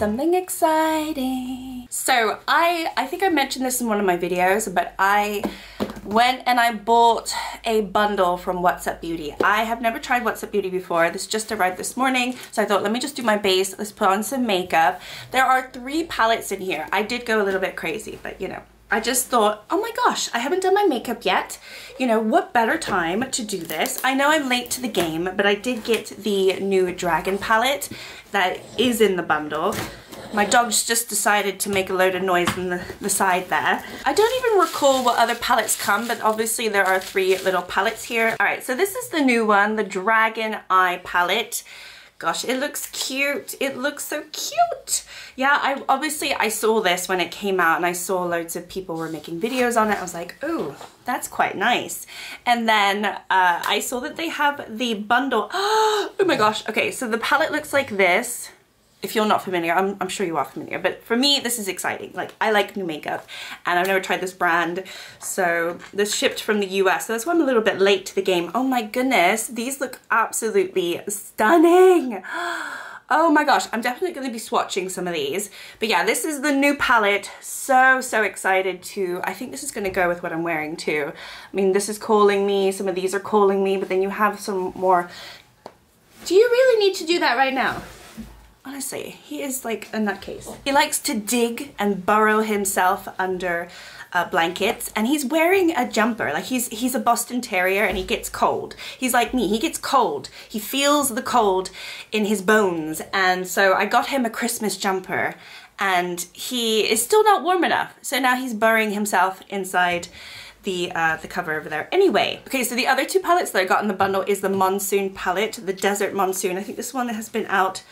something exciting. So I think I mentioned this in one of my videos, but I went and I bought a bundle from What's Up Beauty. I have never tried What's Up Beauty before. This just arrived this morning, so I thought, let me just do my base. Let's put on some makeup. There are 3 palettes in here. I did go a little bit crazy, but you know, I just thought, oh my gosh, I haven't done my makeup yet. You know, what better time to do this? I know I'm late to the game, but I did get the new Dragon palette that is in the bundle. My dog's just decided to make a load of noise on the side there. I don't even recall what other palettes come, but obviously there are 3 little palettes here. All right, so this is the new one, the Dragon Eye palette. Gosh, it looks cute. It looks so cute. Yeah, I saw this when it came out and I saw loads of people were making videos on it. I was like, oh, that's quite nice. And then I saw that they have the bundle. Oh my gosh. Okay, so the palette looks like this. If you're not familiar, I'm sure you are familiar, but for me, this is exciting. Like, I like new makeup and I've never tried this brand. So this shipped from the US, so that's why I'm a little bit late to the game. Oh my goodness, these look absolutely stunning. Oh my gosh, I'm definitely going to be swatching some of these. But yeah, this is the new palette. So excited to, I think this is going to go with what I'm wearing too. I mean, this is calling me, some of these are calling me, but then you have some more. Do you really need to do that right now? Honestly, he is like a nutcase. He likes to dig and burrow himself under blankets, and he's wearing a jumper. Like he's a Boston Terrier and he gets cold. He's like me, he gets cold. He feels the cold in his bones, and so I got him a Christmas jumper and he is still not warm enough. So now he's burrowing himself inside the cover over there. Anyway, okay, so the other 2 palettes that I got in the bundle is the Monsoon palette, the Desert Monsoon. I think this one has been out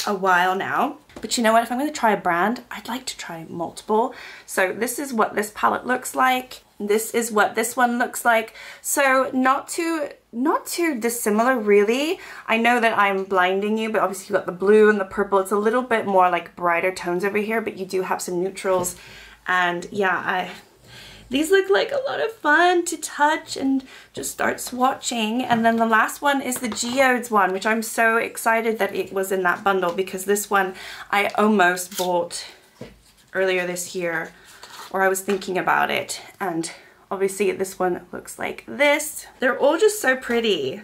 a while now. But you know what, if I'm going to try a brand, I'd like to try multiple. So this is what this palette looks like. This is what this one looks like. So not too dissimilar really. I know that I'm blinding you, but obviously you've got the blue and the purple. It's a little bit more like brighter tones over here, but you do have some neutrals. And yeah, these look like a lot of fun to touch and just start swatching. And then the last one is the Geodes one, which I'm so excited that it was in that bundle, because this one I almost bought earlier this year, or I was thinking about it. And obviously this one looks like this. They're all just so pretty.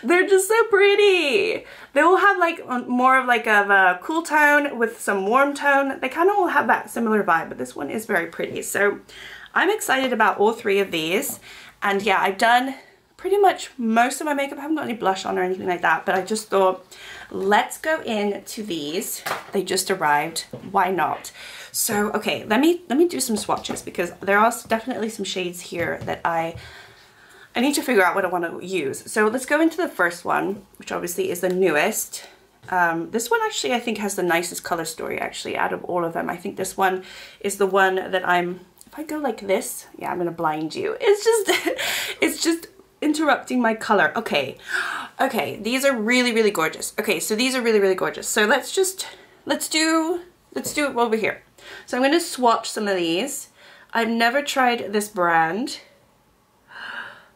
They're just so pretty. They all have like more of like a cool tone with some warm tone. They kind of all have that similar vibe, but this one is very pretty. So I'm excited about all 3 of these. And yeah, I've done pretty much most of my makeup. I haven't got any blush on or anything like that, but I just thought, let's go into these. They just arrived. Why not? So, okay, let me do some swatches, because there are definitely some shades here that I need to figure out what I want to use. So let's go into the first one, which obviously is the newest. This one actually I think has the nicest color story actually out of all of them. I think this one is the one that if I go like this, yeah, I'm gonna blind you. It's just interrupting my color. Okay, these are really gorgeous. Okay, so these are really gorgeous. So let's do it over here. So I'm gonna swatch some of these. I've never tried this brand.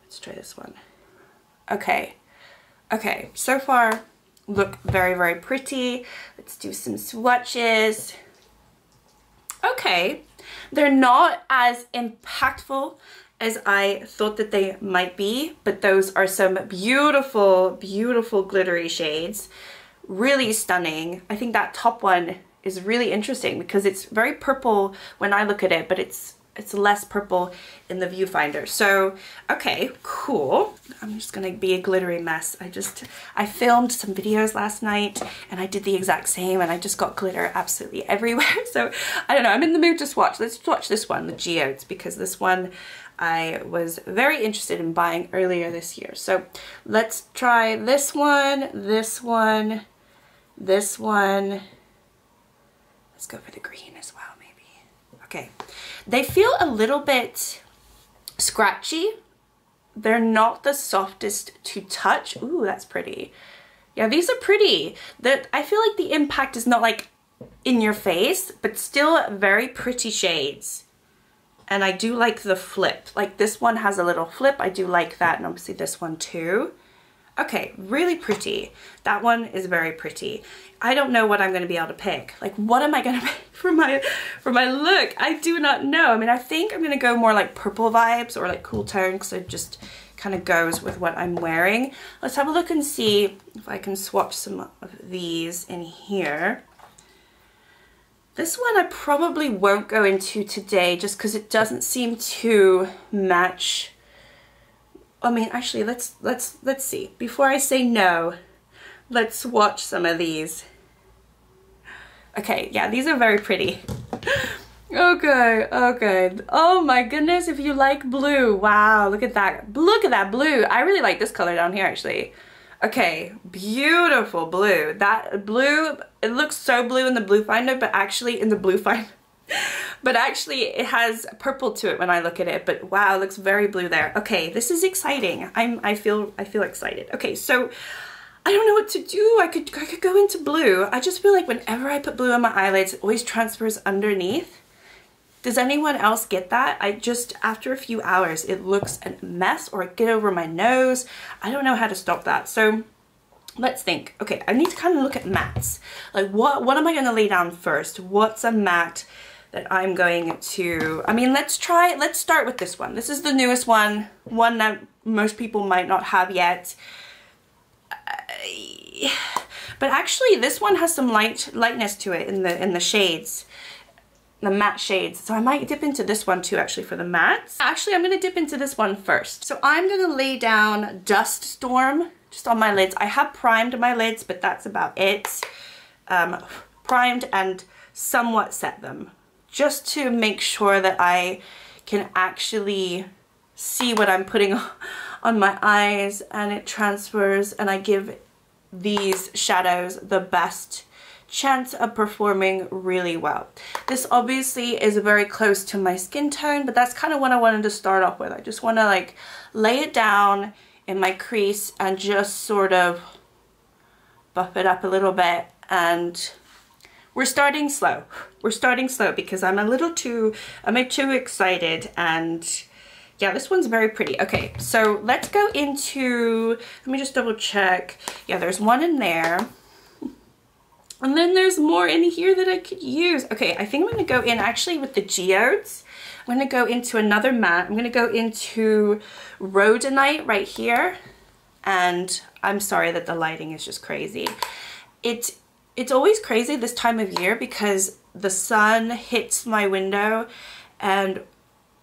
Let's try this one. Okay, so far look very pretty. Let's do some swatches. Okay, they're not as impactful as I thought that they might be, but those are some beautiful glittery shades. Really stunning. I think that top one is really interesting because it's very purple when I look at it, but it's less purple in the viewfinder. So, okay, cool. I'm just gonna be a glittery mess. I filmed some videos last night and I did the exact same, and I just got glitter absolutely everywhere. So, I don't know, I'm in the mood to swatch. Let's swatch this one, the Geodes, because this one I was very interested in buying earlier this year. So, let's try this one, this one, this one. Let's go for the green as well, maybe. Okay. They feel a little bit scratchy. They're not the softest to touch. Ooh, that's pretty. Yeah, these are pretty. I feel like the impact is not like in your face, but still very pretty shades. And I do like the flip. Like this one has a little flip. I do like that, and obviously this one too. Okay, really pretty. That one is very pretty. I don't know what I'm going to be able to pick. Like, what am I going to pick for my look? I do not know. I mean, I think I'm going to go more like purple vibes or like cool tone because it just kind of goes with what I'm wearing. Let's have a look and see if I can swatch some of these in here. This one I probably won't go into today just because it doesn't seem to match. I mean, actually, let's see. Before I say no, let's swatch some of these. Okay, yeah, these are very pretty. Okay, okay. Oh my goodness, if you like blue. Wow, look at that. Look at that blue. I really like this color down here, actually. Okay, beautiful blue. That blue, it looks so blue in the blue finder, but actually in the blue finder. But actually it has purple to it when I look at it, but wow, it looks very blue there. Okay, this is exciting. I feel excited. Okay, so I don't know what to do. I could go into blue. I just feel like whenever I put blue on my eyelids, it always transfers underneath. Does anyone else get that? I just, after a few hours, it looks a mess or I get over my nose. I don't know how to stop that. So let's think. Okay, I need to kind of look at mattes. Like what am I going to lay down first? What's a matte that I'm going to, I mean, let's start with this one. This is the newest one that most people might not have yet. But actually this one has some lightness to it in the shades. The matte shades. So I might dip into this one too, actually, for the mattes. Actually, I'm gonna dip into this one first. So I'm gonna lay down Dust Storm just on my lids. I have primed my lids, but that's about it. Primed and somewhat set them, just to make sure that I can actually see what I'm putting on my eyes and it transfers, and I give these shadows the best chance of performing really well. This obviously is very close to my skin tone, but that's kind of what I wanted to start off with. I just want to like lay it down in my crease and just sort of buff it up a little bit. And we're starting slow. We're starting slow because I'm too excited. And yeah, this one's very pretty. Okay, so let's go into, let me just double check. Yeah, there's one in there. And then there's more in here that I could use. Okay, I think I'm gonna go in actually with the Geodes. I'm gonna go into another matte. I'm gonna go into Rhodonite right here. And I'm sorry that the lighting is just crazy. It's always crazy this time of year because the sun hits my window and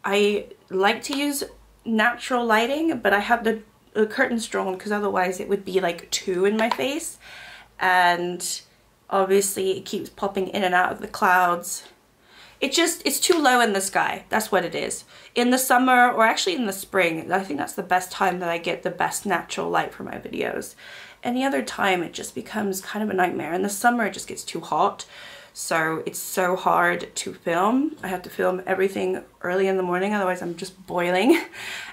I like to use natural lighting, but I have the curtains drawn because otherwise it would be like 2 in my face. And obviously it keeps popping in and out of the clouds. It's too low in the sky. That's what it is. In the summer, or actually in the spring, I think that's the best time that I get the best natural light for my videos. Any other time it just becomes kind of a nightmare. In the summer it just gets too hot. So it's so hard to film. I have to film everything early in the morning, otherwise I'm just boiling.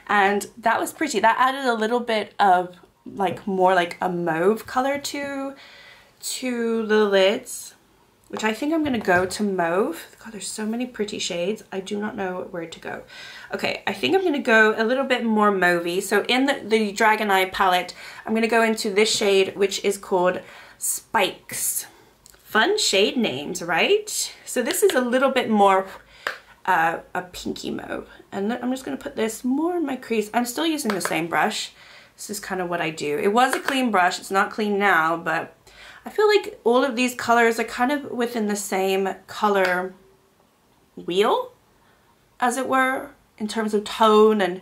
And that was pretty. That added a little bit of like more like a mauve color to the lids, which I think I'm gonna go to mauve. God, there's so many pretty shades. I do not know where to go. Okay, I think I'm gonna go a little bit more mauvey. So in the Dragon Eye palette, I'm gonna go into this shade, which is called Spikes. Fun shade names, right? So this is a little bit more a pinky mauve. And I'm just gonna put this more in my crease. I'm still using the same brush. This is kind of what I do. It was a clean brush, it's not clean now, but I feel like all of these colors are kind of within the same color wheel, as it were, in terms of tone. And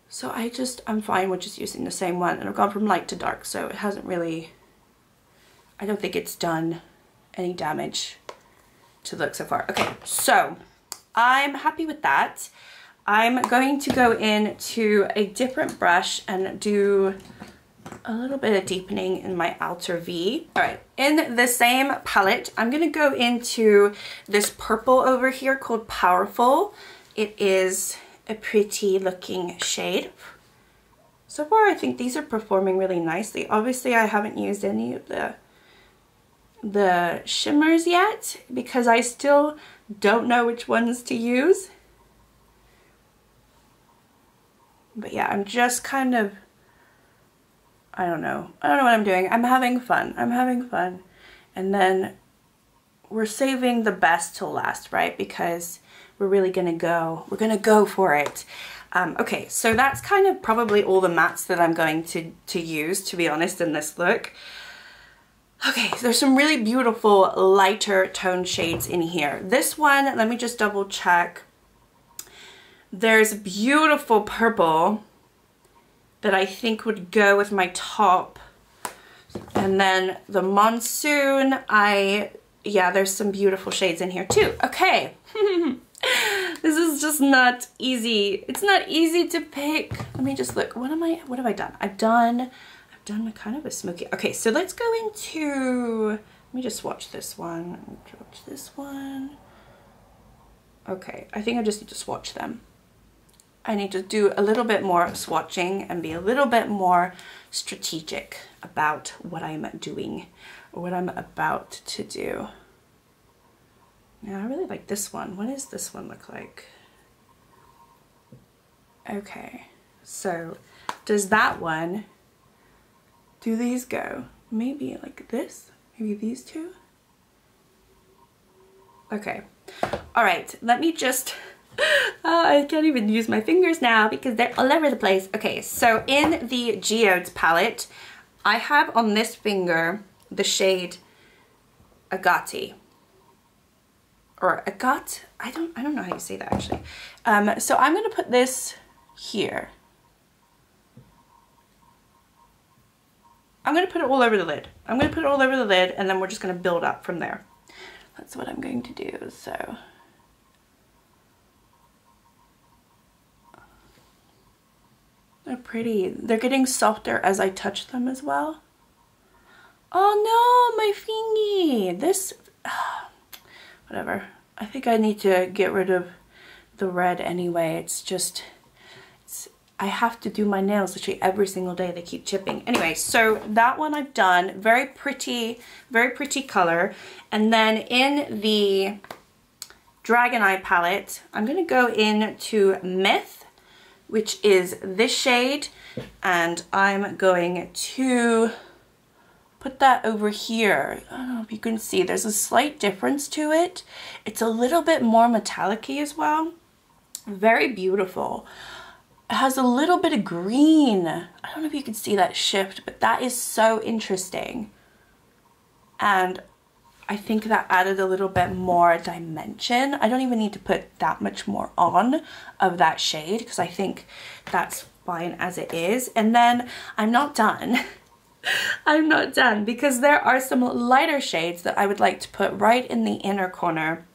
so I'm fine with just using the same one. And I've gone from light to dark, so it hasn't really, I don't think it's done any damage to the look so far. Okay, so I'm happy with that. I'm going to go into a different brush and do a little bit of deepening in my outer V. All right, in the same palette, I'm gonna go into this purple over here called Powerful. It is a pretty looking shade. So far, I think these are performing really nicely. Obviously, I haven't used any of the shimmers yet because I still don't know which ones to use. But yeah, I'm just kind of I don't know. I don't know what I'm doing. I'm having fun. I'm having fun. And then we're saving the best till last, right? Because we're really gonna go. We're gonna go for it. Okay, so that's kind of probably all the mattes that I'm going to use, to be honest, in this look. Okay, so there's some really beautiful lighter tone shades in here. This one, let me just double check. There's beautiful purple that I think would go with my top. And then the Monsoon, yeah, there's some beautiful shades in here too. Okay. This is just not easy. It's not easy to pick. Let me just look. What have I done? I've done kind of a smoky. Okay, so let's go into, let me just swatch this one. Swatch this one. Okay, I think I just need to swatch them. I need to do a little bit more swatching and be a little bit more strategic about what I'm doing or what I'm about to do. Now, I really like this one. What does this one look like? Okay, so does that one, do these go? Maybe like this? Maybe these two? Okay, all right, let me just, I can't even use my fingers now because they're all over the place. Okay, so in the Geodes palette, I have on this finger the shade Agate. Or Agat, I don't know how you say that actually. So I'm gonna put this here. I'm gonna put it all over the lid. I'm gonna put it all over the lid and then we're just gonna build up from there. That's what I'm going to do, so. They're pretty. They're getting softer as I touch them as well. Oh no, my fingy. This, whatever. I think I need to get rid of the red anyway. It's just, I have to do my nails literally every single day. They keep chipping. Anyway, so that one I've done. Very pretty color. And then in the Dragon Eye palette, I'm going to go into Myth, which is this shade. And I'm going to put that over here. I don't know if you can see, there's a slight difference to it. It's a little bit more metallic-y as well. Very beautiful. It has a little bit of green. I don't know if you can see that shift, but that is so interesting. And I think that added a little bit more dimension. I don't even need to put that much more on of that shade because I think that's fine as it is. And then I'm not done. I'm not done because there are some lighter shades that I would like to put right in the inner corner.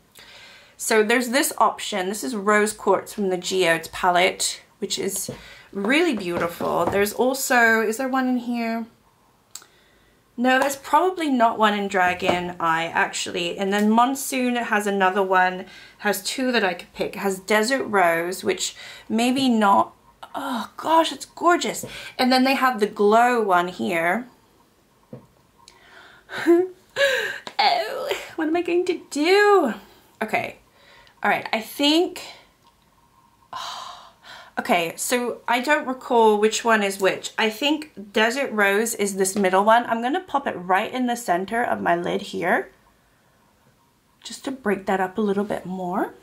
So there's this option. This is Rose Quartz from the Geodes palette, which is really beautiful. There's also, is there one in here? No, there's probably not one in Dragon Eye actually. And then Monsoon has another one, has two that I could pick. It has Desert Rose, which maybe not. Oh gosh, it's gorgeous. And then they have the Glow one here. Oh, what am I going to do? Okay, all right, I think, okay, so I don't recall which one is which. I think Desert Rose is this middle one. I'm gonna pop it right in the center of my lid here, just to break that up a little bit more.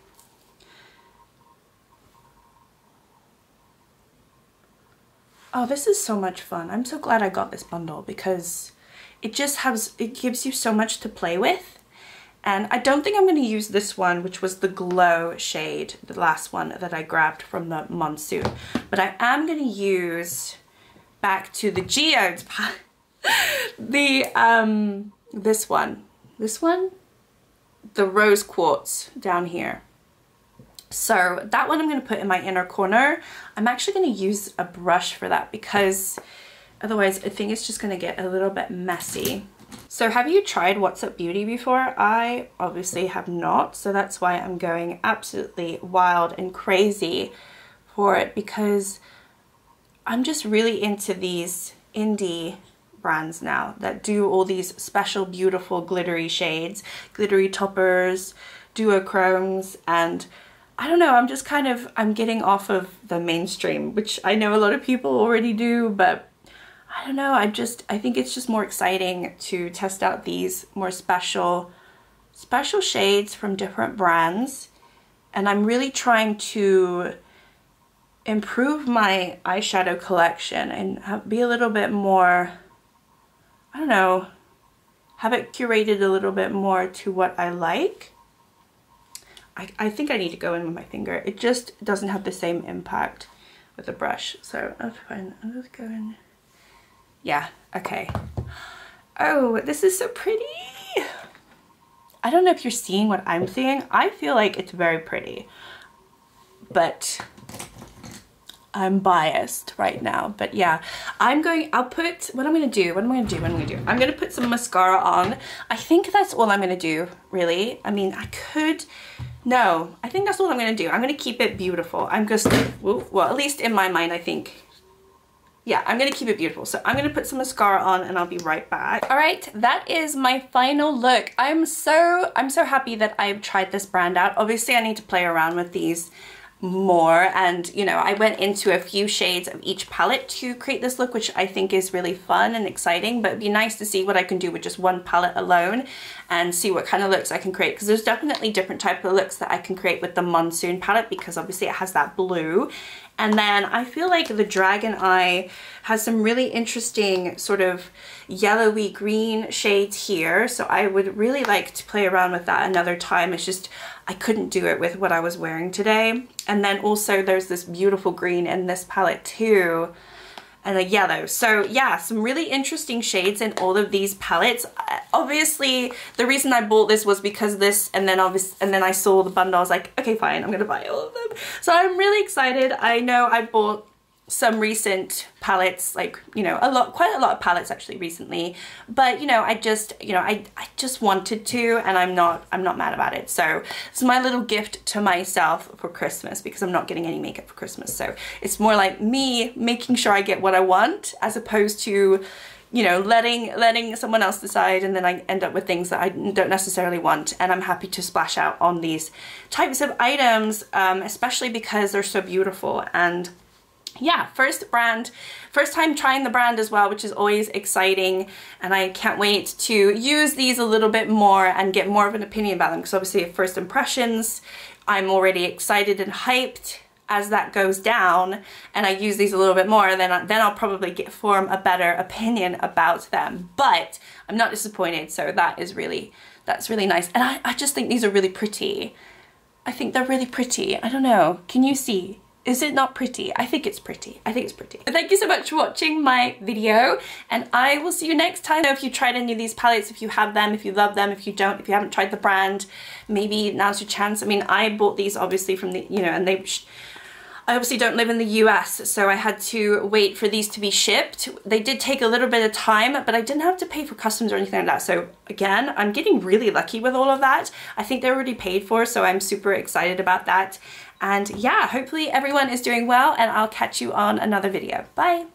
Oh, this is so much fun. I'm so glad I got this bundle because it just has, it gives you so much to play with. And I don't think I'm going to use this one, which was the Glow shade, the last one that I grabbed from the Monsoon. But I am going to use, back to the Geodes, the, this one, the Rose Quartz down here. So that one I'm going to put in my inner corner. I'm actually going to use a brush for that because otherwise I think it's just going to get a little bit messy. So have you tried What's Up Beauty before? I obviously have not, so that's why I'm going absolutely wild and crazy for it because I'm just really into these indie brands now that do all these special beautiful glittery shades, glittery toppers, duochromes, and I don't know, I'm just kind of, I'm getting off of the mainstream, which I know a lot of people already do, but I don't know, I think it's just more exciting to test out these more special shades from different brands. And I'm really trying to improve my eyeshadow collection and be a little bit more, I don't know, have it curated a little bit more to what I like. I think I need to go in with my finger. It just doesn't have the same impact with the brush. So that's fine. I'll just go in. Yeah, okay. Oh, this is so pretty. I don't know if you're seeing what I'm seeing. I feel like it's very pretty, but I'm biased right now. But yeah, I'm gonna put some mascara on. I think that's all I'm gonna do, really. I mean, I think that's all I'm gonna do. I'm gonna keep it beautiful. Well, at least in my mind, I think. Yeah, I'm gonna keep it beautiful. So I'm gonna put some mascara on and I'll be right back. All right, that is my final look. I'm so happy that I've tried this brand out. Obviously, I need to play around with these more, and you know, I went into a few shades of each palette to create this look, which I think is really fun and exciting, but it'd be nice to see what I can do with just one palette alone and see what kind of looks I can create, because there's definitely different type of looks that I can create with the Monsoon palette, because obviously it has that blue. And then I feel like the Dragon Eye has some really interesting sort of yellowy green shades here. So I would really like to play around with that another time. It's just, I couldn't do it with what I was wearing today. And then also there's this beautiful green in this palette too, and a yellow. So yeah, some really interesting shades in all of these palettes. Obviously, the reason I bought this was because this, and then I saw the bundle. I was like, okay, fine, I'm gonna buy all of them. So I'm really excited. I know I bought some recent palettes, like, you know, quite a lot of palettes actually recently, but you know, I just wanted to, and I'm not mad about it. So it's my little gift to myself for Christmas, because I'm not getting any makeup for Christmas. So it's more like me making sure I get what I want, as opposed to, you know, letting someone else decide, and then I end up with things that I don't necessarily want. And I'm happy to splash out on these types of items, especially because they're so beautiful. And yeah, first time trying the brand as well, which is always exciting, and I can't wait to use these a little bit more and get more of an opinion about them, because obviously at first impressions, I'm already excited and hyped. As that goes down and I use these a little bit more, then I'll probably form a better opinion about them. But I'm not disappointed, so that's really nice. And I just think these are really pretty. I think they're really pretty. I don't know, can you see? Is it not pretty? I think it's pretty. I think it's pretty. But thank you so much for watching my video, and I will see you next time. If you tried any of these palettes, if you have them, if you love them, if you don't, if you haven't tried the brand, maybe now's your chance. I mean, I bought these obviously from the, you know, and I obviously don't live in the US, so I had to wait for these to be shipped. They did take a little bit of time, but I didn't have to pay for customs or anything like that. So again, I'm getting really lucky with all of that. I think they're already paid for, so I'm super excited about that. And yeah, hopefully everyone is doing well, and I'll catch you on another video. Bye.